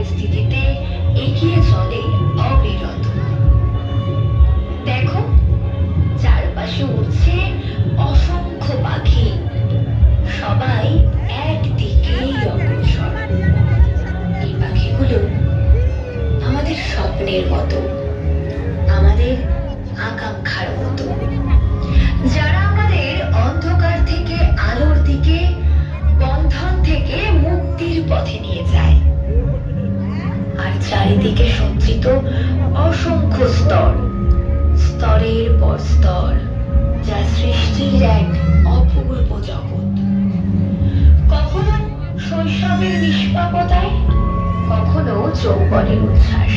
পরিস্থিতিতে এগিয়ে চলে অবিরত। দেখো, চারপাশে উড়ছে অসংখ্য পাখি, সবাই একদিকেই অগ্রসর। এই পাখিগুলো আমাদের স্বপ্নের মতো, আমাদের আকাঙ্ক্ষার মতো, যারা আমাদের অন্ধকার থেকে আলোর দিকে, বন্ধন থেকে মুক্তির পথে নিয়ে যায়। আর চারিদিকে সজ্জিত অসংখ্য স্তর, স্তরের পর স্তর, যা সৃষ্টির এক অপূর্ব জগৎ। কখনো শৈশবের নিষ্পাপতায়, কখনো যৌবনের উচ্ছ্বাস,